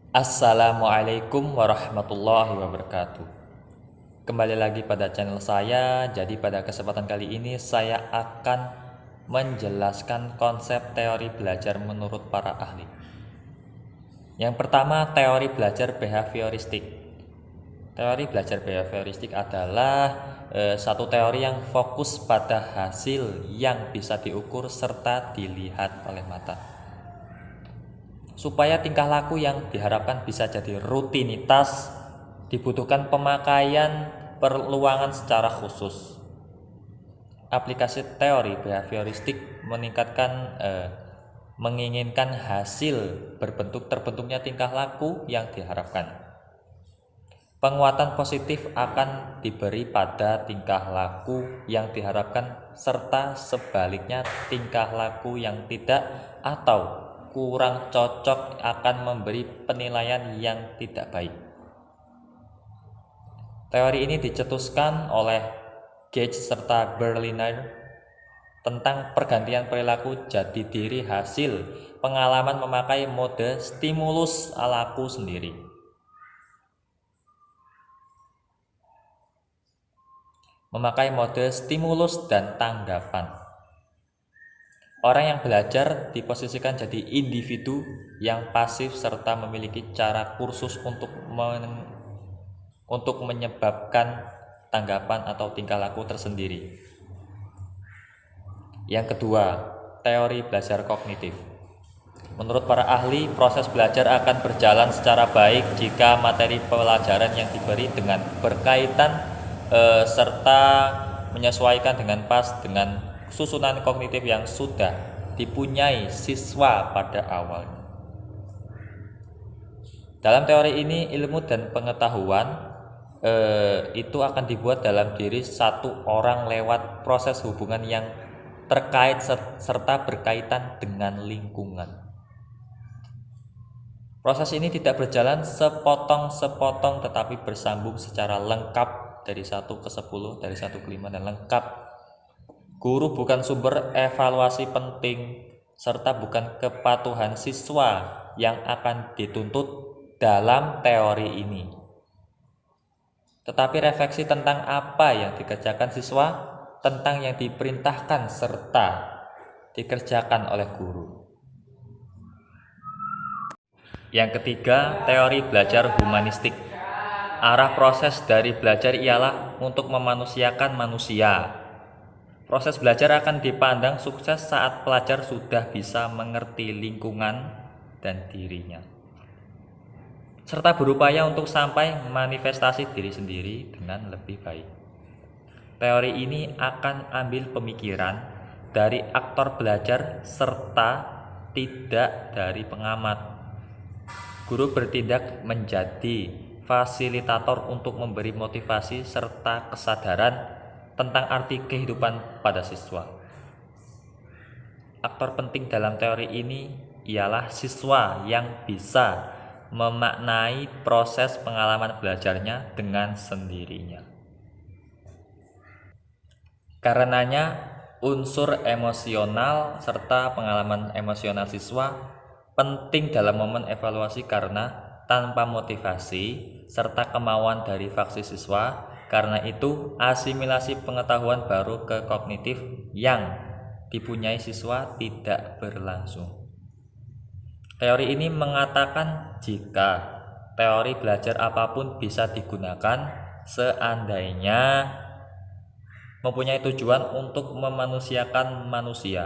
Assalamualaikum warahmatullahi wabarakatuh. Kembali lagi pada channel saya. Jadi pada kesempatan kali ini saya akan menjelaskan konsep teori belajar menurut para ahli. Yang pertama, teori belajar behavioristik. Teori belajar behavioristik adalah satu teori yang fokus pada hasil yang bisa diukur serta dilihat oleh mata. Supaya tingkah laku yang diharapkan bisa jadi rutinitas, dibutuhkan pemakaian peluangan secara khusus. Aplikasi teori behavioristik menginginkan hasil berbentuk terbentuknya tingkah laku yang diharapkan. Penguatan positif akan diberi pada tingkah laku yang diharapkan serta sebaliknya tingkah laku yang tidak atau kurang cocok akan memberi penilaian yang tidak baik. Teori ini dicetuskan oleh Gage serta Berliner tentang pergantian perilaku jati diri hasil pengalaman memakai mode stimulus alaku sendiri. Memakai mode stimulus dan tanggapan. Orang yang belajar diposisikan jadi individu yang pasif serta memiliki cara kursus untuk menyebabkan tanggapan atau tingkah laku tersendiri. Yang kedua, teori belajar kognitif. Menurut para ahli, proses belajar akan berjalan secara baik jika materi pelajaran yang diberi dengan berkaitan serta menyesuaikan dengan pas dengan susunan kognitif yang sudah dipunyai siswa pada awalnya. Dalam teori ini, ilmu dan pengetahuan itu akan dibuat dalam diri satu orang lewat proses hubungan yang terkait serta berkaitan dengan lingkungan. Proses ini tidak berjalan sepotong-sepotong tetapi bersambung secara lengkap dari 1 ke 10, dari 1 ke 5 dan lengkap. Guru bukan sumber evaluasi penting serta bukan kepatuhan siswa yang akan dituntut dalam teori ini, tetapi refleksi tentang apa yang dikerjakan siswa, tentang yang diperintahkan serta dikerjakan oleh guru. Yang ketiga, teori belajar humanistik. Arah proses dari belajar ialah untuk memanusiakan manusia. Proses belajar akan dipandang sukses saat pelajar sudah bisa mengerti lingkungan dan dirinya, serta berupaya untuk sampai manifestasi diri sendiri dengan lebih baik. Teori ini akan ambil pemikiran dari aktor belajar serta tidak dari pengamat. Guru bertindak menjadi fasilitator untuk memberi motivasi serta kesadaran tentang arti kehidupan pada siswa. Aktor penting dalam teori ini ialah siswa yang bisa memaknai proses pengalaman belajarnya dengan sendirinya. Karenanya, unsur emosional serta pengalaman emosional siswa penting dalam momen evaluasi karena tanpa motivasi serta kemauan dari faksi siswa, karena itu asimilasi pengetahuan baru ke kognitif yang dipunyai siswa tidak berlangsung. Teori ini mengatakan jika teori belajar apapun bisa digunakan seandainya mempunyai tujuan untuk memanusiakan manusia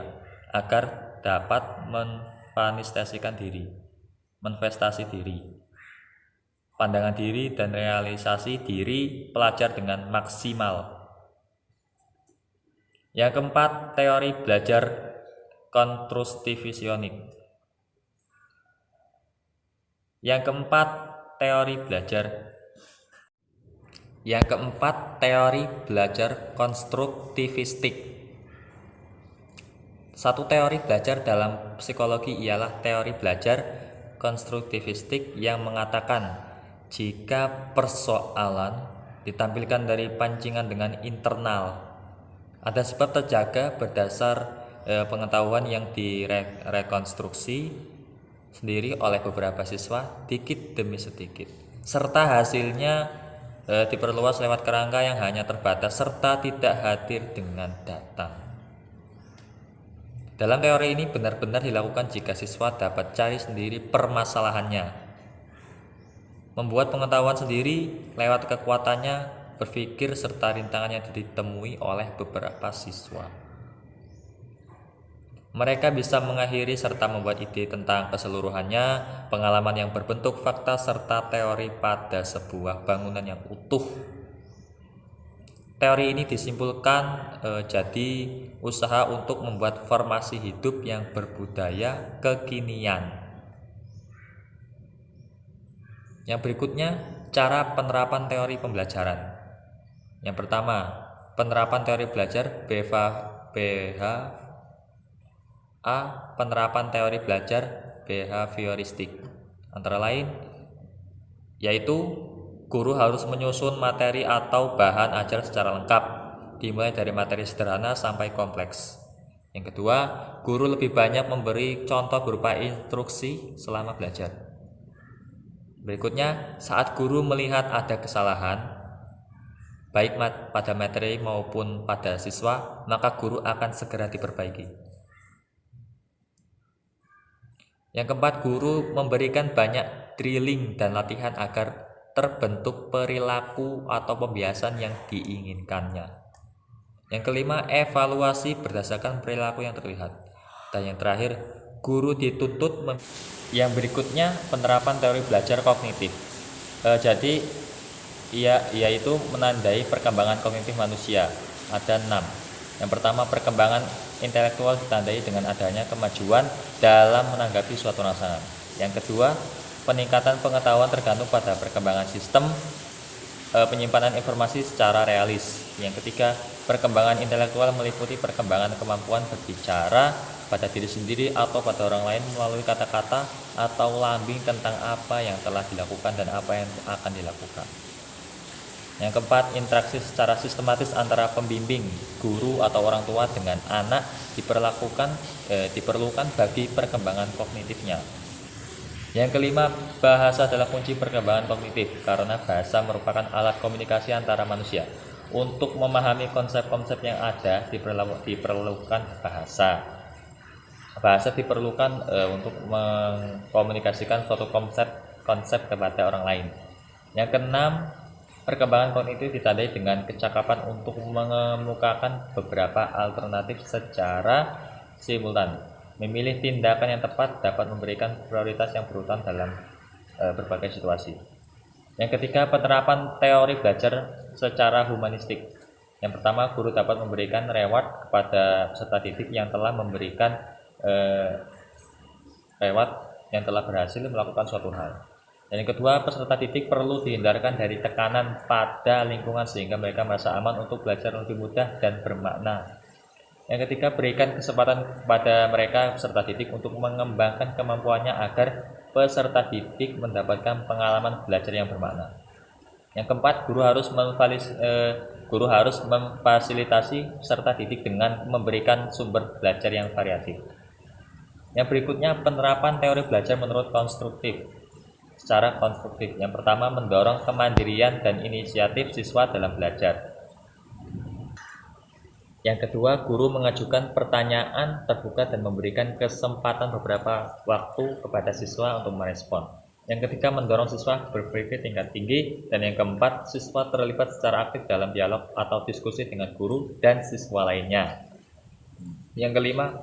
agar dapat manifestasi diri, pandangan diri dan realisasi diri pelajar dengan maksimal. Yang keempat, teori belajar konstruktivisionik. Yang keempat, teori belajar konstruktivistik. Satu teori belajar dalam psikologi ialah teori belajar konstruktivistik yang mengatakan jika persoalan ditampilkan dari pancingan dengan internal, ada sebab terjaga berdasar pengetahuan yang direkonstruksi, sendiri oleh beberapa siswa dikit demi sedikit, serta hasilnya diperluas lewat kerangka yang hanya terbatas serta tidak hadir dengan data. Dalam teori ini benar-benar dilakukan jika siswa dapat cari sendiri permasalahannya, membuat pengetahuan sendiri lewat kekuatannya berpikir serta rintangan yang ditemui oleh beberapa siswa. Mereka bisa mengakhiri serta membuat ide tentang keseluruhannya, pengalaman yang berbentuk fakta, serta teori pada sebuah bangunan yang utuh. Teori ini disimpulkan jadi usaha untuk membuat formasi hidup yang berbudaya kekinian. Yang berikutnya, cara penerapan teori pembelajaran. Yang pertama, penerapan teori belajar penerapan teori belajar behavioristik, antara lain yaitu guru harus menyusun materi atau bahan ajar secara lengkap, dimulai dari materi sederhana sampai kompleks. Yang kedua, guru lebih banyak memberi contoh berupa instruksi selama belajar. Berikutnya, saat guru melihat ada kesalahan baik pada materi maupun pada siswa, maka guru akan segera diperbaiki. Yang keempat, guru memberikan banyak drilling dan latihan agar terbentuk perilaku atau pembiasan yang diinginkannya. Yang kelima, evaluasi berdasarkan perilaku yang terlihat. Dan yang terakhir, guru dituntut yang berikutnya, penerapan teori belajar kognitif. Yaitu menandai perkembangan kognitif manusia. Ada 6. Yang pertama, perkembangan intelektual ditandai dengan adanya kemajuan dalam menanggapi suatu rangsangan. Yang kedua, peningkatan pengetahuan tergantung pada perkembangan sistem penyimpanan informasi secara realis. Yang ketiga, perkembangan intelektual meliputi perkembangan kemampuan berbicara pada diri sendiri atau pada orang lain melalui kata-kata atau lambing tentang apa yang telah dilakukan dan apa yang akan dilakukan. Yang keempat, interaksi secara sistematis antara pembimbing, guru atau orang tua dengan anak diperlukan bagi perkembangan kognitifnya. Yang kelima, bahasa adalah kunci perkembangan kognitif karena bahasa merupakan alat komunikasi antara manusia. Untuk memahami konsep-konsep yang ada diperlukan bahasa. Bahasa diperlukan untuk mengkomunikasikan suatu konsep kepada orang lain. Yang keenam, perkembangan kognitif ditandai dengan kecakapan untuk mengemukakan beberapa alternatif secara simultan. Memilih tindakan yang tepat dapat memberikan prioritas yang berurutan dalam berbagai situasi. Yang ketiga, penerapan teori belajar secara humanistik. Yang pertama, guru dapat memberikan reward kepada peserta didik yang telah memberikan yang telah berhasil melakukan suatu hal. Dan yang kedua, peserta didik perlu dihindarkan dari tekanan pada lingkungan sehingga mereka merasa aman untuk belajar lebih mudah dan bermakna. Yang ketiga, berikan kesempatan kepada mereka peserta didik untuk mengembangkan kemampuannya agar peserta didik mendapatkan pengalaman belajar yang bermakna. Yang keempat, guru harus memfasilitasi peserta didik dengan memberikan sumber belajar yang variatif. Yang berikutnya, penerapan teori belajar menurut secara konstruktif. Yang pertama, mendorong kemandirian dan inisiatif siswa dalam belajar. Yang kedua, guru mengajukan pertanyaan terbuka dan memberikan kesempatan beberapa waktu kepada siswa untuk merespon. Yang ketiga, mendorong siswa berpikir tingkat tinggi. Dan yang keempat, siswa terlibat secara aktif dalam dialog atau diskusi dengan guru dan siswa lainnya. Yang kelima,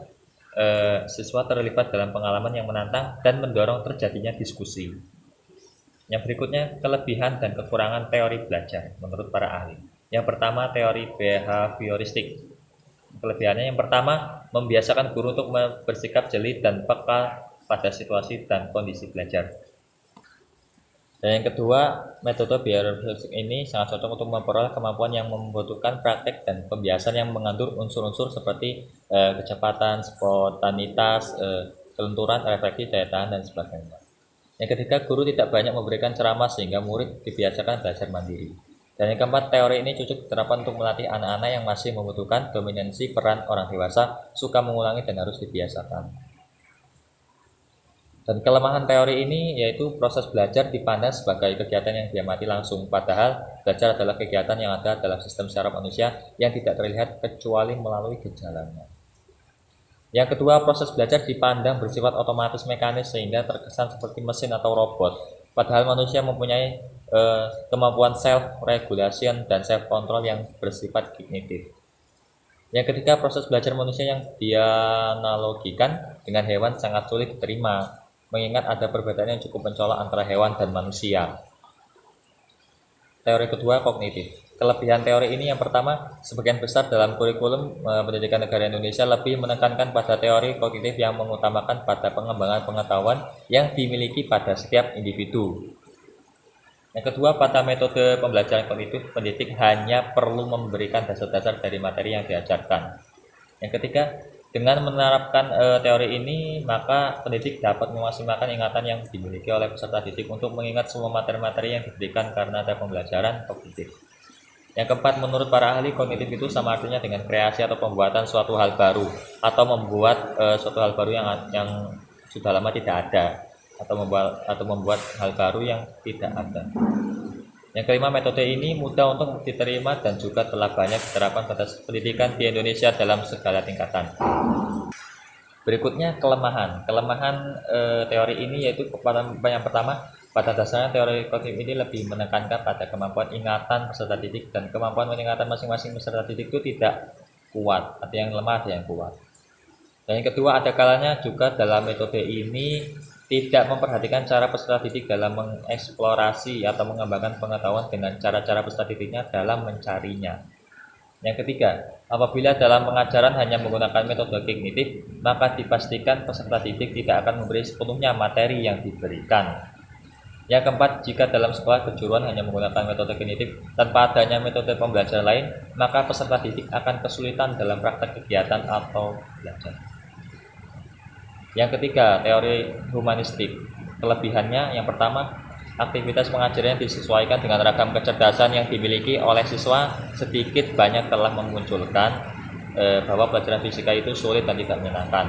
siswa terlibat dalam pengalaman yang menantang dan mendorong terjadinya diskusi. Yang berikutnya, kelebihan dan kekurangan teori belajar menurut para ahli. Yang pertama, teori behavioristik. Kelebihannya yang pertama, membiasakan guru untuk bersikap jeli dan peka pada situasi dan kondisi belajar. Dan yang kedua, metode behavioristik ini sangat cocok untuk memperoleh kemampuan yang membutuhkan praktek dan pembiasan yang mengandung unsur-unsur seperti kecepatan, spontanitas, kelenturan, refleksi, daya tahan, dan sebagainya. Yang ketiga, guru tidak banyak memberikan ceramah sehingga murid dibiasakan belajar mandiri. Dan yang keempat, teori ini cocok diterapkan untuk melatih anak-anak yang masih membutuhkan dominansi peran orang dewasa, suka mengulangi dan harus dibiasakan. Dan kelemahan teori ini yaitu proses belajar dipandang sebagai kegiatan yang diamati langsung, padahal belajar adalah kegiatan yang ada dalam sistem saraf manusia yang tidak terlihat kecuali melalui gejalanya. Yang kedua, proses belajar dipandang bersifat otomatis mekanis sehingga terkesan seperti mesin atau robot, padahal manusia mempunyai kemampuan self-regulation dan self-control yang bersifat kognitif. Yang ketiga, proses belajar manusia yang dianalogikan dengan hewan sangat sulit diterima, mengingat ada perbedaan yang cukup mencolok antara hewan dan manusia. Teori kedua, kognitif. Kelebihan teori ini yang pertama, sebagian besar dalam kurikulum pendidikan negara Indonesia lebih menekankan pada teori kognitif yang mengutamakan pada pengembangan pengetahuan yang dimiliki pada setiap individu. Yang kedua, pada metode pembelajaran kognitif, pendidik hanya perlu memberikan dasar-dasar dari materi yang diajarkan. Yang ketiga, dengan menerapkan teori ini, maka pendidik dapat memaksimalkan ingatan yang dimiliki oleh peserta didik untuk mengingat semua materi-materi yang diberikan karena ada pembelajaran kognitif. Yang keempat, menurut para ahli, kognitif itu sama artinya dengan kreasi atau pembuatan suatu hal baru, atau membuat suatu hal baru yang sudah lama tidak ada, atau membuat hal baru yang tidak ada. Yang kelima, metode ini mudah untuk diterima dan juga telah banyak diterapkan pada pendidikan di Indonesia dalam segala tingkatan. Berikutnya, kelemahan teori ini yaitu yang pertama, pada dasarnya teori kognitif ini lebih menekankan pada kemampuan ingatan peserta didik, dan kemampuan ingatan masing-masing peserta didik itu tidak kuat, ada yang lemah, ada yang kuat. Dan yang kedua, ada kalanya juga dalam metode ini tidak memperhatikan cara peserta didik dalam mengeksplorasi atau mengembangkan pengetahuan dengan cara-cara peserta didiknya dalam mencarinya. Yang ketiga, apabila dalam pengajaran hanya menggunakan metode kognitif, maka dipastikan peserta didik tidak akan memberi sepenuhnya materi yang diberikan. Yang keempat, jika dalam sekolah kejuruan hanya menggunakan metode kognitif tanpa adanya metode pembelajaran lain, maka peserta didik akan kesulitan dalam praktek kegiatan atau belajar. Yang ketiga, teori humanistik. Kelebihannya yang pertama, aktivitas pengajaran disesuaikan dengan ragam kecerdasan yang dimiliki oleh siswa, sedikit banyak telah memunculkan bahwa pelajaran fisika itu sulit dan tidak menyenangkan.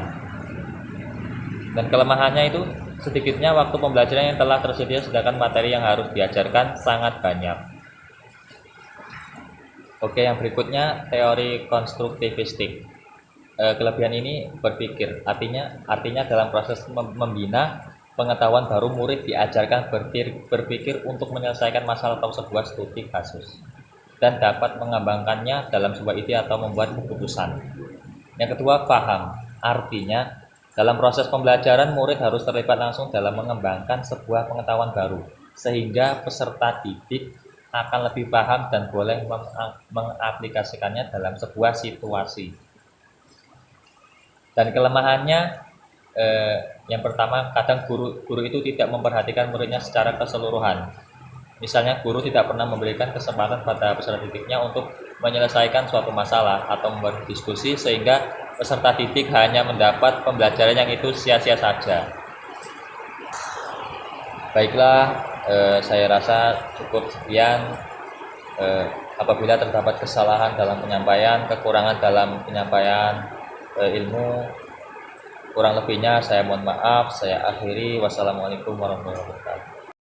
Dan kelemahannya itu, sedikitnya waktu pembelajaran yang telah tersedia sedangkan materi yang harus diajarkan sangat banyak. Oke, yang berikutnya teori konstruktivistik. Kelebihan ini berpikir, artinya dalam proses membina pengetahuan baru, murid diajarkan berpikir untuk menyelesaikan masalah atau sebuah studi kasus dan dapat mengembangkannya dalam sebuah ide atau membuat keputusan. Yang kedua, paham, artinya dalam proses pembelajaran murid harus terlibat langsung dalam mengembangkan sebuah pengetahuan baru sehingga peserta didik akan lebih paham dan boleh mengaplikasikannya dalam sebuah situasi. Dan kelemahannya yang pertama, kadang guru itu tidak memperhatikan muridnya secara keseluruhan. Misalnya, guru tidak pernah memberikan kesempatan pada peserta didiknya untuk menyelesaikan suatu masalah atau membuat diskusi, sehingga peserta didik hanya mendapat pembelajaran yang itu sia-sia saja. Baiklah, saya rasa cukup sekian. Apabila terdapat kesalahan dalam penyampaian, kekurangan dalam penyampaian ilmu, kurang lebihnya saya mohon maaf. Saya akhiri. Wassalamualaikum warahmatullahi wabarakatuh.